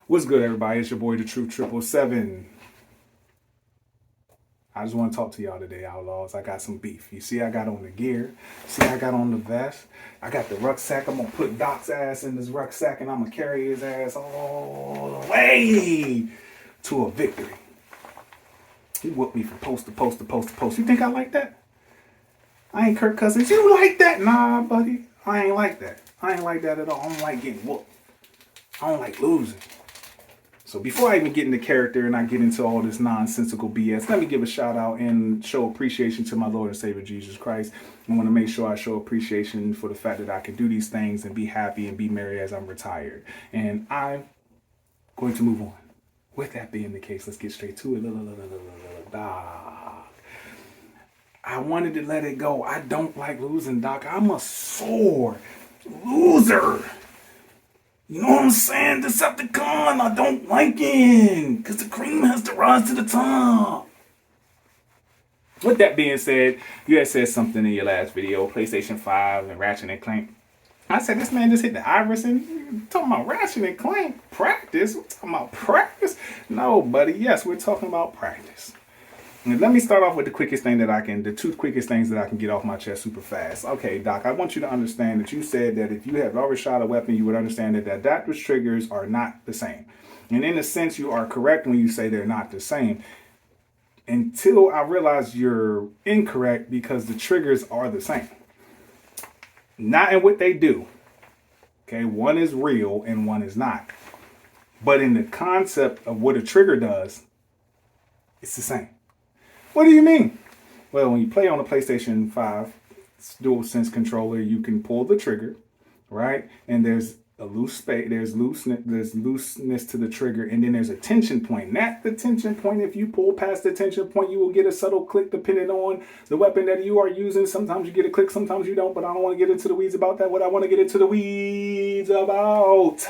What's good, everybody? It's your boy, the Truth 777. I just want to talk to y'all today, outlaws. I got some beef. You see, I got on the gear. See, I got on the vest. I got the rucksack. I'm going to put Doc's ass in this rucksack, and I'm going to carry his ass all the way to a victory. He whooped me from post to post to post to post. You think I like that? I ain't Kirk Cousins. You like that? Nah, buddy. I ain't like that. I ain't like that at all. I don't like getting whooped. I don't like losing. So before I even get into character and I get into all this nonsensical BS, let me give a shout out and show appreciation to my Lord and Savior Jesus Christ. I want to make sure I show appreciation for the fact that I can do these things and be happy and be merry as I'm retired. And I'm going to move on. With that being the case, let's get straight to it. Doc. I wanted to let it go. I don't like losing, Doc. I'm a sore loser. You know what I'm saying? Decepticon, I don't like him. Because the cream has to rise to the top. With that being said, you had said something in your last video, PlayStation 5 and Ratchet and Clank. I said, this man just hit the iris and talking about Ratchet and Clank practice. We're talking about practice? No, buddy. Yes, we're talking about practice. And let me start off with the quickest thing that I can, the two quickest things that I can get off my chest super fast. Okay, Doc, I want you to understand that you said that if you have ever shot a weapon, you would understand that the adaptive triggers are not the same. And in a sense, you are correct when you say they're not the same. Until I realize you're incorrect because the triggers are the same. Not in what they do. Okay, one is real and one is not. But in the concept of what a trigger does, it's the same. What do you mean? Well, when you play on a PlayStation 5 DualSense controller, you can pull the trigger, right? And there's a loose space, there's looseness to the trigger, and then there's a tension point. And at the tension point, if you pull past the tension point, you will get a subtle click depending on the weapon that you are using. Sometimes you get a click, sometimes you don't, but I don't want to get into the weeds about that. What I want to get into the weeds about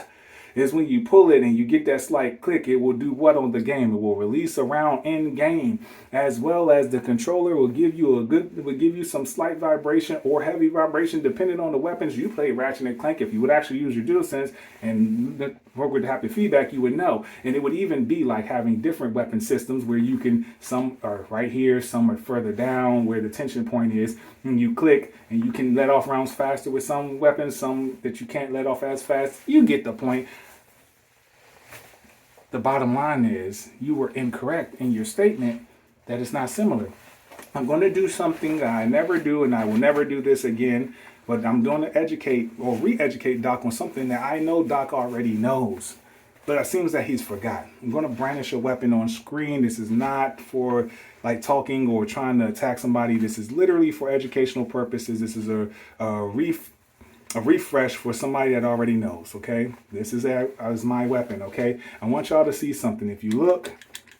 is when you pull it and you get that slight click, it will do what on the game? It will release a round in game, as well as the controller will give you some slight vibration or heavy vibration depending on the weapons. You play Ratchet and Clank, if you would actually use your DualSense and work with the haptic feedback, you would know. And it would even be like having different weapon systems where you can, some are right here, some are further down where the tension point is, and you click and you can let off rounds faster with some weapons, some that you can't let off as fast. You get the point. The bottom line is you were incorrect in your statement that it's not similar. I'm going to do something that I never do, and I will never do this again, but I'm going to educate or re-educate Doc on something that I know Doc already knows, but it seems that he's forgotten. I'm going to brandish a weapon on screen. This is not for like talking or trying to attack somebody. This is literally for educational purposes. This is a refresh for somebody that already knows, okay? This is as my weapon, okay? I want y'all to see something. If you look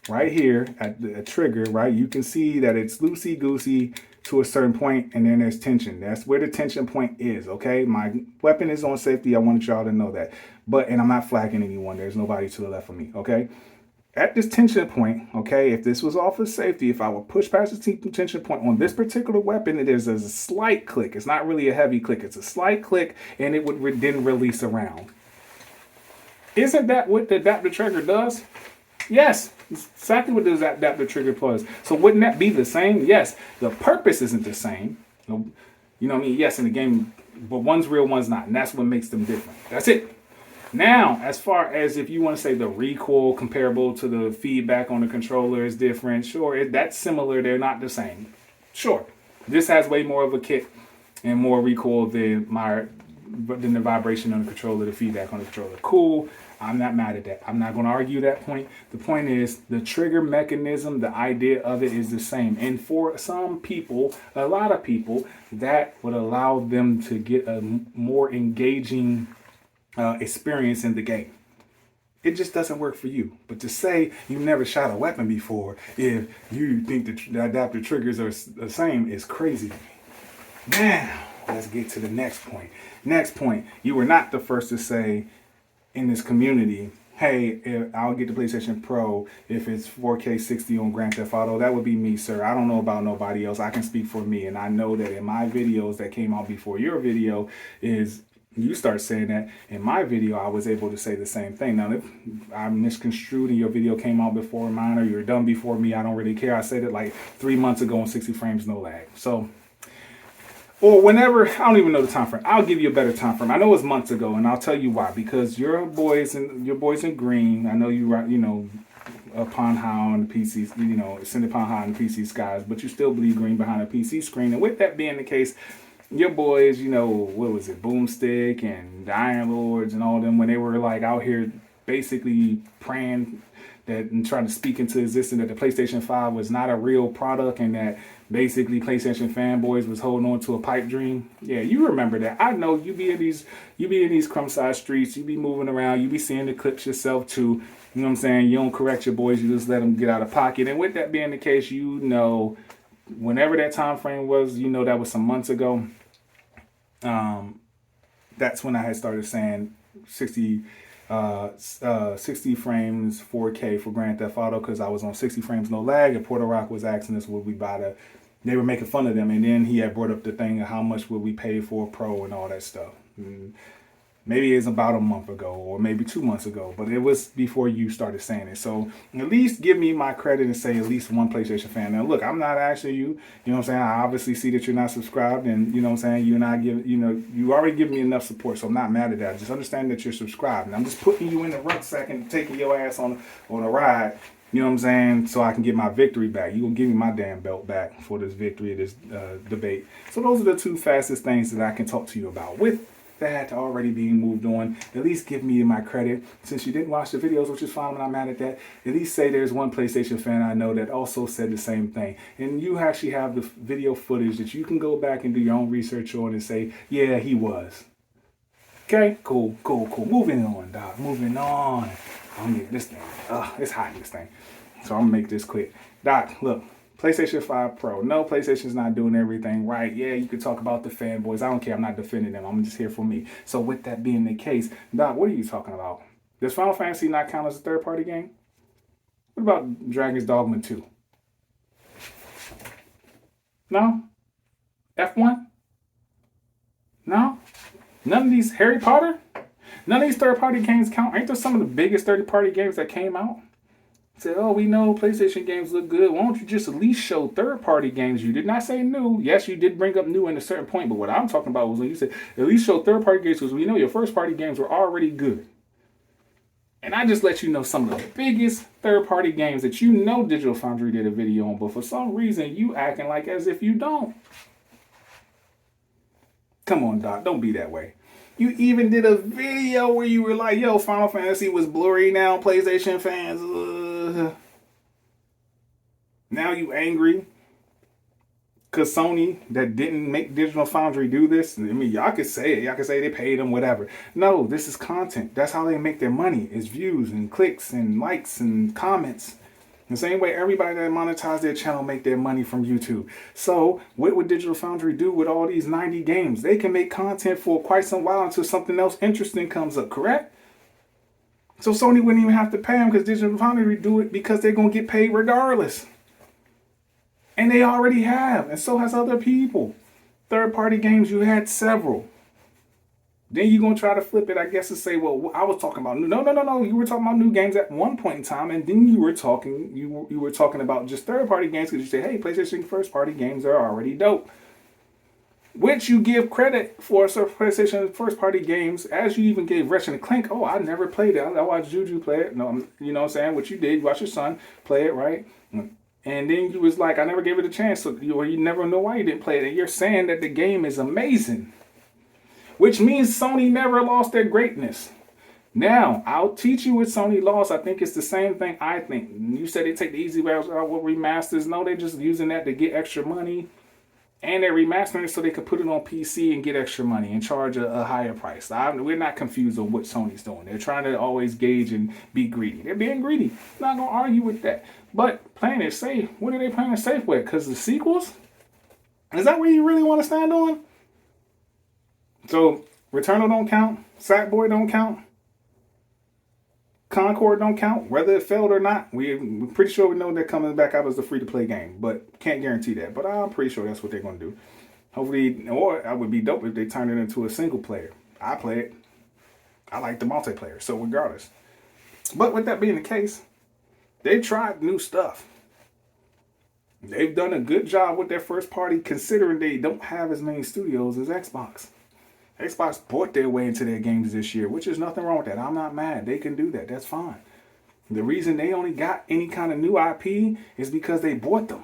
right here at the trigger, right, you can see that it's loosey-goosey to a certain point, and then there's tension. That's where the tension point is, okay? My weapon is on safety. I wanted y'all to know that. And I'm not flagging anyone. There's nobody to the left of me, okay? At this tension point, okay, if this was off of safety, if I would push past the tension point on this particular weapon, there's a slight click. It's not really a heavy click. It's a slight click, and it would then release a round. Isn't that what the adaptive trigger does? Yes, it's exactly what the adaptive trigger does. So wouldn't that be the same? Yes, the purpose isn't the same. You know what I mean? Yes, in the game, but one's real, one's not, and that's what makes them different. That's it. Now, as far as if you want to say the recoil comparable to the feedback on the controller is different, sure, that's similar. They're not the same. Sure, this has way more of a kick and more recoil than the vibration on the controller, the feedback on the controller. Cool. I'm not mad at that. I'm not going to argue that point. The point is the trigger mechanism, the idea of it is the same. And for some people, a lot of people, that would allow them to get a more engaging experience in the game. It just doesn't work for you. But to say you've never shot a weapon before if you think the adaptive triggers are the same is crazy to me. Now, let's get to the next point. Next point, you were not the first to say in this community, hey, I'll get the PlayStation Pro if it's 4K 60 on Grand Theft Auto. That would be me, sir. I don't know about nobody else. I can speak for me. And I know that in my videos that came out before your video is You start saying that in my video, I was able to say the same thing. Now, if I misconstrued and your video came out before mine or you're done before me, I don't really care. I said it like 3 months ago on 60 frames, no lag. So, or whenever, I don't even know the time frame. I'll give you a better time frame. I know it's months ago, and I'll tell you why. Because your boys in green. I know upon high on the PCs, send upon high on the PC skies, but you still bleed green behind a PC screen. And with that being the case, your boys, what was it, Boomstick and the Iron Lords and all them, when they were like out here basically praying that and trying to speak into existence that the PlayStation 5 was not a real product and that basically PlayStation fanboys was holding on to a pipe dream. Yeah, you remember that. I know you be in these crumb-side streets, you be moving around, you be seeing the clips yourself too. You know what I'm saying? You don't correct your boys, you just let them get out of pocket. And with that being the case, whenever that time frame was, that was some months ago. That's when I had started saying 60 frames 4K for Grand Theft Auto, because I was on 60 frames no lag, and Porter Rock was asking us would we buy they were making fun of them, and then he had brought up the thing of how much would we pay for a Pro and all that stuff. Maybe it's about a month ago or maybe 2 months ago, but it was before you started saying it. So at least give me my credit and say at least one PlayStation fan. Now look, I'm not asking you, you know what I'm saying? I obviously see that you're not subscribed, and you know what I'm saying? You and I you already give me enough support, so I'm not mad at that. Just understand that you're subscribed. And I'm just putting you in the rucksack and taking your ass on a ride. You know what I'm saying? So I can get my victory back. You're going to give me my damn belt back for this victory, this debate. So those are the two fastest things that I can talk to you about. With that already being moved on, at least give me my credit. Since you didn't watch the videos, which is fine, I'm not mad at that. At least say there's one PlayStation fan I know that also said the same thing. And you actually have the video footage that you can go back and do your own research on and say, yeah, he was. Okay, cool. Moving on, Doc. Moving on. I'm gonna get this thing. It's hot in this thing. So I'm gonna make this quick. Doc, look. PlayStation 5 Pro. No, PlayStation's not doing everything right. Yeah, you could talk about the fanboys. I don't care. I'm not defending them. I'm just here for me. So with that being the case, Doc, what are you talking about? Does Final Fantasy not count as a third-party game? What about Dragon's Dogma 2? No? F1? No? None of these Harry Potter? None of these third-party games count. Ain't there some of the biggest third-party games that came out? Say, oh, we know PlayStation games look good. Why don't you just at least show third-party games? You did not say new. Yes, you did bring up new in a certain point, but what I'm talking about was when you said at least show third-party games, because we know your first-party games were already good. And I just let you know some of the biggest third-party games that Digital Foundry did a video on, but for some reason you acting like as if you don't. Come on, Doc, don't be that way. You even did a video where you were like, yo, Final Fantasy was blurry now, PlayStation fans. Now you angry because Sony that didn't make Digital Foundry do this. I mean, y'all could say it. Y'all could say they paid them, whatever. No, this is content. That's how they make their money. It's views and clicks and likes and comments. The same way everybody that monetize their channel make their money from YouTube. So what would Digital Foundry do with all these 90 games? They can make content for quite some while until something else interesting comes up, correct? So Sony wouldn't even have to pay them because Digital Foundry do it because they're going to get paid regardless. And they already have. And so has other people. Third-party games, you had several. Then you're going to try to flip it, I guess, and say, well, I was talking about new. No. You were talking about new games at one point in time. And then you were talking about just third-party games because you say, hey, PlayStation first-party games are already dope. Which you give credit for PlayStation first-party games, as you even gave Ratchet & Clank. Oh, I never played it. I watched Juju play it. No, you know what I'm saying? What you did, you watched your son play it, right? And then you was like, I never gave it a chance. So you never know why you didn't play it. And you're saying that the game is amazing. Which means Sony never lost their greatness. Now, I'll teach you what Sony lost. I think it's the same thing I think. You said they take the easy way out with remasters. No, they're just using that to get extra money. And they're remastering it so they could put it on PC and get extra money and charge a higher price. We're not confused on what Sony's doing. They're trying to always gauge and be greedy. They're being greedy. I'm not going to argue with that. But playing it safe, what are they playing it safe with? Because the sequels? Is that where you really want to stand on? So, Returnal don't count. Sackboy don't count. Concord don't count, whether it failed or not. We're pretty sure we know they're coming back out as a free-to-play game, but can't guarantee that. But I'm pretty sure that's what they're going to do. Hopefully, or I would be dope if they turn it into a single player. I play it. I like the multiplayer. So regardless. But with that being the case, they tried new stuff. They've done a good job with their first party considering they don't have as many studios as Xbox. Xbox bought their way into their games this year, which is nothing wrong with that. I'm not mad. They can do that. That's fine. The reason they only got any kind of new IP is because they bought them.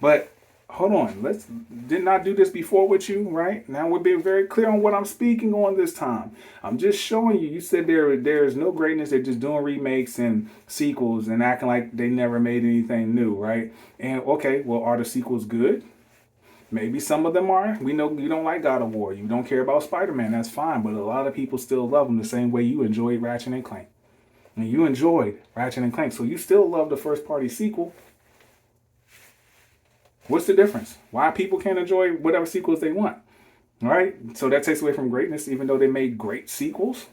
But hold on, didn't I do this before with you, right? Now we're being very clear on what I'm speaking on this time. I'm just showing you. You said there's no greatness. They're just doing remakes and sequels and acting like they never made anything new, right? And okay, well, are the sequels good? Maybe some of them are. We know you don't like God of War. You don't care about Spider-Man. That's fine. But a lot of people still love them the same way you enjoyed Ratchet and Clank. And you enjoyed Ratchet and Clank. So you still love the first party sequel. What's the difference? Why people can't enjoy whatever sequels they want? All right? So that takes away from greatness, even though they made great sequels.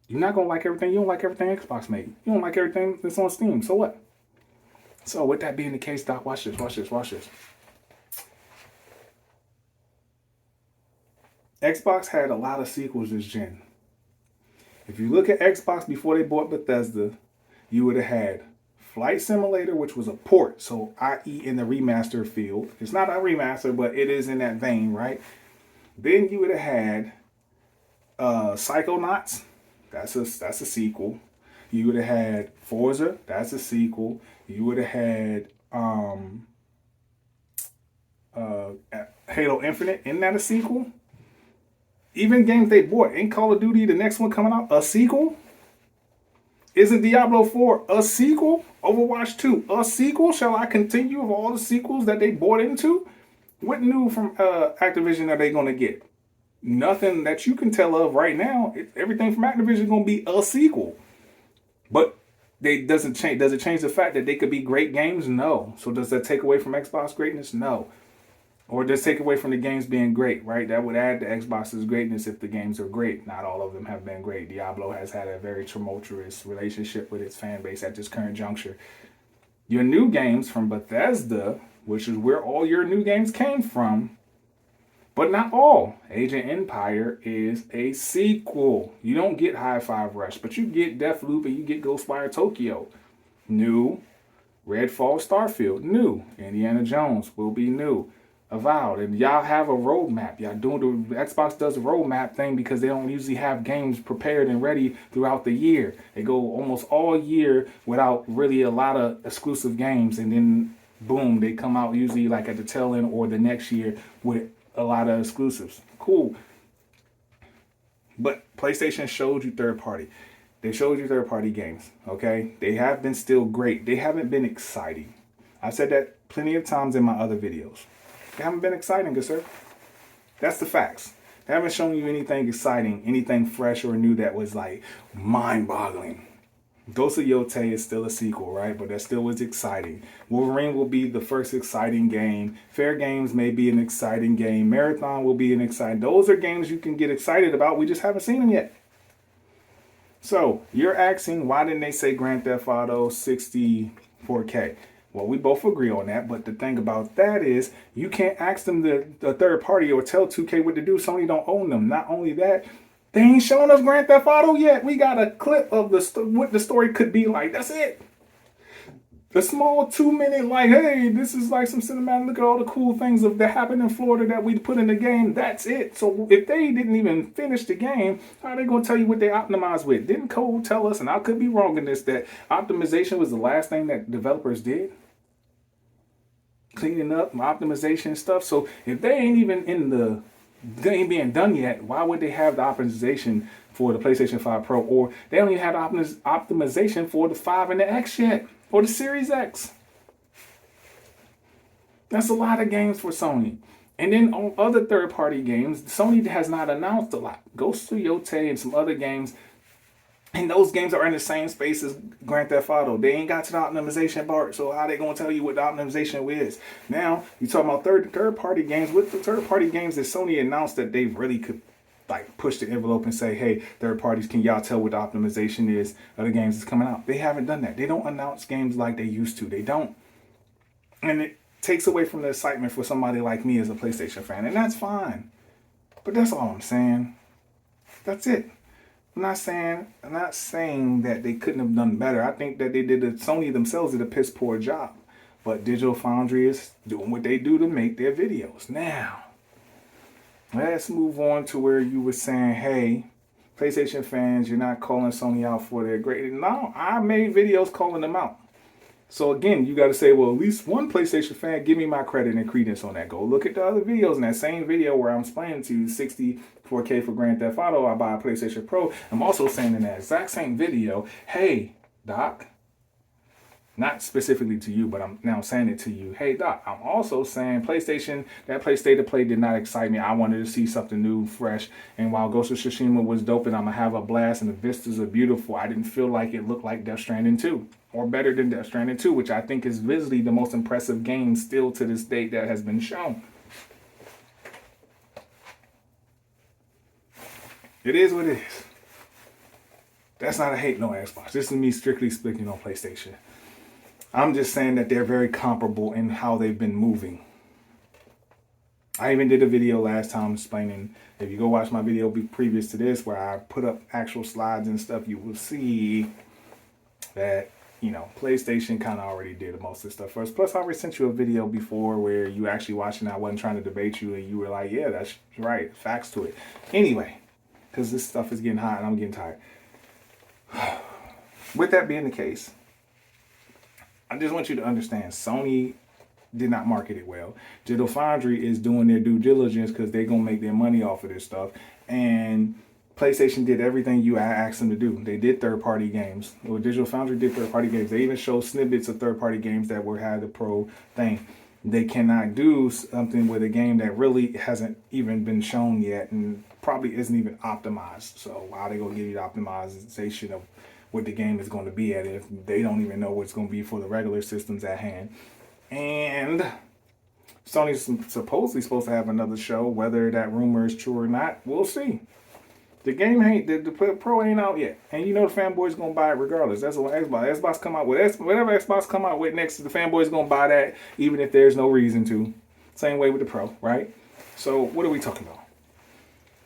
You're not going to like everything. You don't like everything Xbox made. You don't like everything that's on Steam. So what? So with that being the case, Doc, watch this. Xbox had a lot of sequels this gen. If you look at Xbox before they bought Bethesda, you would have had Flight Simulator, which was a port, so i.e. in the remaster field. It's not a remaster, but it is in that vein, right? Then you would have had Psychonauts. That's a sequel. You would have had Forza. That's a sequel. You would have had Halo Infinite. Isn't that a sequel? Even games they bought. Ain't Call of Duty, the next one coming out, a sequel? Isn't Diablo 4 a sequel? Overwatch 2, a sequel? Shall I continue with all the sequels that they bought into? What new from Activision are they going to get? Nothing that you can tell of right now. Everything from Activision is going to be a sequel. But does it change the fact that they could be great games? No. So does that take away from Xbox greatness? No. Or does take away from the games being great, right? That would add to Xbox's greatness if the games are great. Not all of them have been great. Diablo has had a very tumultuous relationship with its fan base at this current juncture. Your new games from Bethesda, which is where all your new games came from, but not all. Age of Empire is a sequel. You don't get High Five Rush, but you get Deathloop and you get Ghostwire Tokyo. New. Redfall Starfield. New. Indiana Jones will be new. Avowed, and y'all have a roadmap. Y'all doing the Xbox does a roadmap thing because they don't usually have games prepared and ready throughout the year. They go almost all year without really a lot of exclusive games, and then boom, they come out usually like at the tail end or the next year with a lot of exclusives. Cool. But PlayStation showed you third party. They showed you third party games. Okay, they have been still great. They haven't been exciting. I said that plenty of times in my other videos. They haven't been exciting, good sir. That's the facts. They haven't shown you anything exciting, anything fresh or new that was like mind-boggling. Ghost of Yotei is still a sequel, right? But that still was exciting. Wolverine will be the first exciting game. Fair Games may be an exciting game. Marathon will be an exciting. Those are games you can get excited about. We just haven't seen them yet. So you're asking, why didn't they say Grand Theft Auto 64K? Well, we both agree on that, but the thing about that is you can't ask them the third party or tell 2K what to do. Sony don't own them. Not only that, they ain't showing us Grand Theft Auto yet. We got a clip of what the story could be like. That's it. The small 2-minute, like, hey, this is like some cinematic. Look at all the cool things that happened in Florida that we put in the game. That's it. So if they didn't even finish the game, how are they going to tell you what they optimized with? Didn't Code tell us, and I could be wrong in this, that optimization was the last thing that developers did? Cleaning up, optimization stuff. So if they ain't even in the game being done yet, why would they have the optimization for the PlayStation 5 Pro? Or they don't even have the optimization for the 5 and the X yet, or the Series X. That's a lot of games for Sony. And then on other third-party games, Sony has not announced a lot. Ghost of Yotei and some other games, and those games are in the same space as Grand Theft Auto. They ain't got to the optimization part, so how they going to tell you what the optimization is? Now, you talking about third-party games. With the third-party games that Sony announced that they really could like push the envelope and say, hey, third parties, can y'all tell what the optimization is of the games that's coming out? They haven't done that. They don't announce games like they used to. They don't. And it takes away from the excitement for somebody like me as a PlayStation fan, and that's fine. But that's all I'm saying. That's it. I'm not saying that they couldn't have done better. I think that Sony themselves did a piss poor job. But Digital Foundry is doing what they do to make their videos. Now, let's move on to where you were saying, hey, PlayStation fans, you're not calling Sony out for their great. No, I made videos calling them out. So again, you got to say, well, at least one PlayStation fan, give me my credit and credence on that. Go look at the other videos in that same video where I'm explaining to you 64K for Grand Theft Auto, I buy a PlayStation Pro. I'm also saying in that exact same video, hey, Doc, not specifically to you, but I'm now saying it to you. Hey, Doc, I'm also saying PlayStation, that PlayStation Play did not excite me. I wanted to see something new, fresh. And while Ghost of Tsushima was dope and I'm going to have a blast and the vistas are beautiful, I didn't feel like it looked like Death Stranding 2 or better than Death Stranding 2, which I think is visually the most impressive game still to this date that has been shown. It is what it is. That's not a hate no Xbox. This is me strictly speaking on PlayStation. I'm just saying that they're very comparable in how they've been moving. I even did a video last time explaining, if you go watch my video previous to this, where I put up actual slides and stuff, you will see that, you know, PlayStation kind of already did most of the stuff first. Plus, I already sent you a video before where you actually watching, I wasn't trying to debate you, and you were like, yeah, that's right, facts to it. Anyway, because this stuff is getting hot and I'm getting tired. With that being the case, I just want you to understand, Sony did not market it well. Digital Foundry is doing their due diligence because they're going to make their money off of this stuff. And PlayStation did everything you asked them to do. They did third-party games. Well, Digital Foundry did third-party games. They even showed snippets of third-party games that had the pro thing. They cannot do something with a game that really hasn't even been shown yet and probably isn't even optimized. So how they going to give you the optimization of what the game is going to be at if they don't even know what it's going to be for the regular systems at hand. And Sony's supposedly supposed to have another show. Whether that rumor is true or not, we'll see. The game ain't, the Pro ain't out yet. And you know the fanboys going to buy it regardless. That's what Xbox come out with. Whatever Xbox come out with next, the fanboys going to buy that even if there's no reason to. Same way with the Pro, right? So what are we talking about?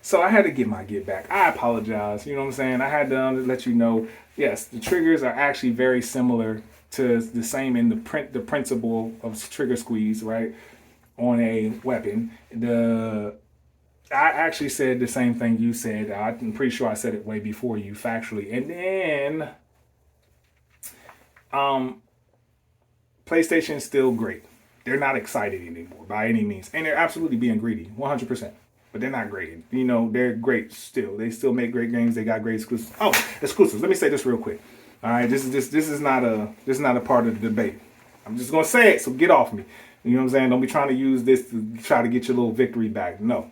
So I had to get my get back. I apologize. You know what I'm saying? I had to let you know, yes, the triggers are actually very similar to the same in the principle of trigger squeeze, right? On a weapon. I actually said the same thing you said. I'm pretty sure I said it way before you factually. And then PlayStation is still great. They're not excited anymore by any means. And they're absolutely being greedy, 100%. But they're not great. You know, they're great still. They still make great games. They got great exclusives. Oh, exclusives. Let me say this real quick. All right, this is not a part of the debate. I'm just gonna say it, so get off me. You know what I'm saying? Don't be trying to use this to try to get your little victory back. No.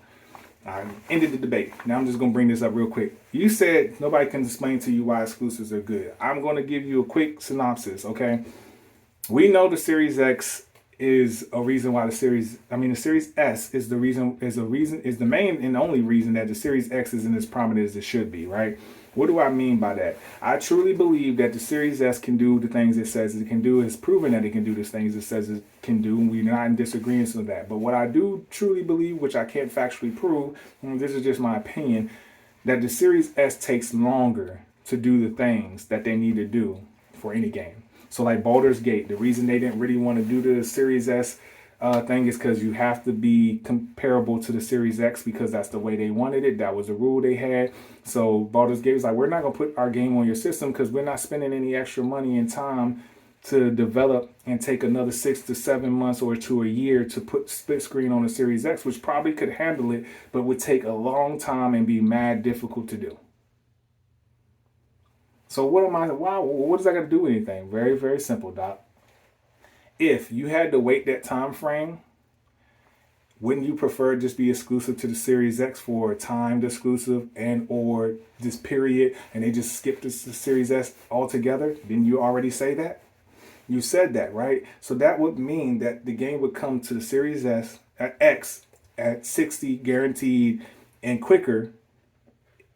I ended the debate. Now I'm just gonna bring this up real quick. You said nobody can explain to you why exclusives are good. I'm gonna give you a quick synopsis, okay? We know the Series X is a reason why the Series S is the main and only reason that the Series X is as prominent as it should be, right? What do I mean by that? I truly believe that the Series S can do the things it says it can do. It's proven that it can do the things it says it can do. And we're not in disagreement with that. But what I do truly believe, which I can't factually prove, and this is just my opinion, that the Series S takes longer to do the things that they need to do for any game. So like Baldur's Gate, the reason they didn't really want to do the Series S thing is because you have to be comparable to the Series X because that's the way they wanted it. That was the rule they had. So Baldur's Gate was like, we're not going to put our game on your system because we're not spending any extra money and time to develop and take another 6 to 7 months or to a year to put split screen on the Series X, which probably could handle it, but would take a long time and be mad difficult to do. So what does that got to do with anything? Very, very simple, Doc. If you had to wait that time frame, wouldn't you prefer just be exclusive to the Series X for a timed exclusive and or this period and they just skip the Series S altogether? Didn't you already say that? You said that, right? So that would mean that the game would come to the Series X at 60 guaranteed and quicker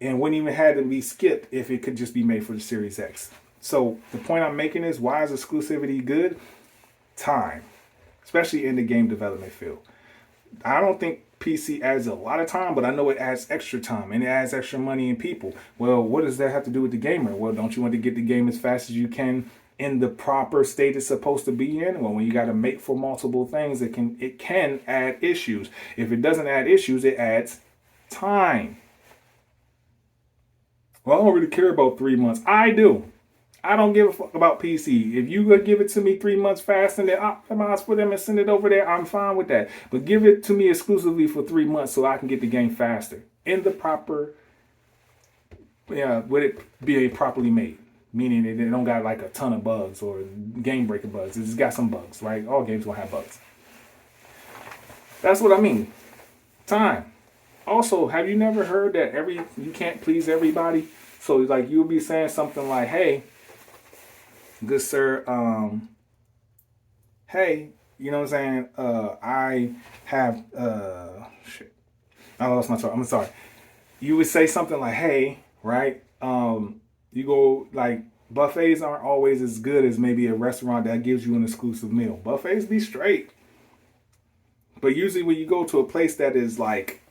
and wouldn't even have to be skipped if it could just be made for the Series X. So the point I'm making is, why is exclusivity good? Time, especially in the game development field. I don't think PC adds a lot of time, but I know it adds extra time and it adds extra money and people. Well, what does that have to do with the gamer? Well, don't you want to get the game as fast as you can in the proper state it's supposed to be in? Well, when you got to make for multiple things, it can add issues. If it doesn't add issues, it adds time. Well, I don't really care about 3 months. I do. I don't give a fuck about PC. If you could give it to me 3 months fast and then optimize for them and send it over there, I'm fine with that. But give it to me exclusively for 3 months so I can get the game faster in the proper, with it being properly made. Meaning it don't got like a ton of bugs or game breaking bugs. It's got some bugs, right? All games gonna have bugs. That's what I mean. Time. Also, have you never heard that you can't please everybody? So like you'll be saying something like, hey, good sir, hey, you know what I'm saying? I have shit. I lost my thought. I'm sorry. You would say something like, hey, right? You go like buffets aren't always as good as maybe a restaurant that gives you an exclusive meal. Buffets be straight. But usually when you go to a place that is like,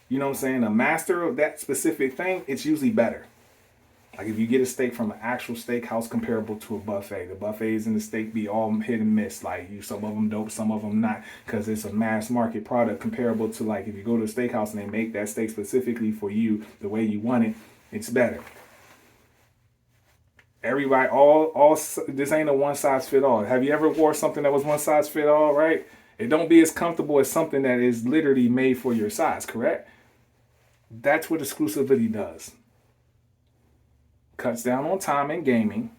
you know what I'm saying, a master of that specific thing, it's usually better. Like if you get a steak from an actual steakhouse comparable to a buffet, the buffets and the steak be all hit and miss. Like some of them dope, some of them not, because it's a mass market product comparable to like if you go to a steakhouse and they make that steak specifically for you the way you want it, it's better. Everybody, all this ain't a one size fit all. Have you ever wore something that was one size fit all, right? It don't be as comfortable as something that is literally made for your size, correct? That's what exclusivity does. Cuts down on time in gaming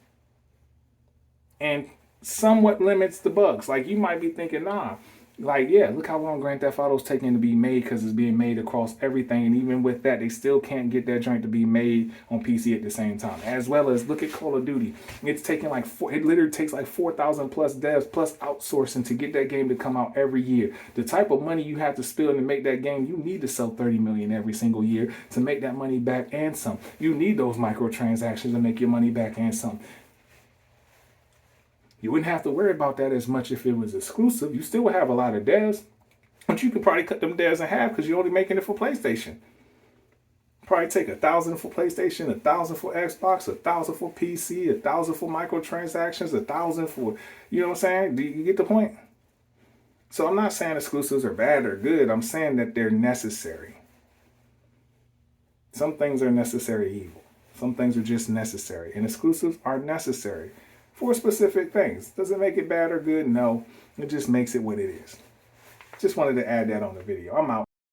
and somewhat limits the bugs. Like you might be thinking, nah, like, yeah, look how long Grand Theft Auto's taking to be made because it's being made across everything. And even with that, they still can't get that joint to be made on PC at the same time. As well as look at Call of Duty. It's taking it literally takes like 4,000 plus devs plus outsourcing to get that game to come out every year. The type of money you have to spend to make that game, you need to sell 30 million every single year to make that money back and some. You need those microtransactions to make your money back and some. You wouldn't have to worry about that as much if it was exclusive. You still would have a lot of devs, but you could probably cut them devs in half because you're only making it for PlayStation. Probably take 1,000 for PlayStation, 1,000 for Xbox, 1,000 for PC, 1,000 for microtransactions, 1,000 for, you know what I'm saying? Do you get the point? So I'm not saying exclusives are bad or good. I'm saying that they're necessary. Some things are necessary evil. Some things are just necessary. And exclusives are necessary for specific things. Does it make it bad or good? No. It just makes it what it is. Just wanted to add that on the video. I'm out.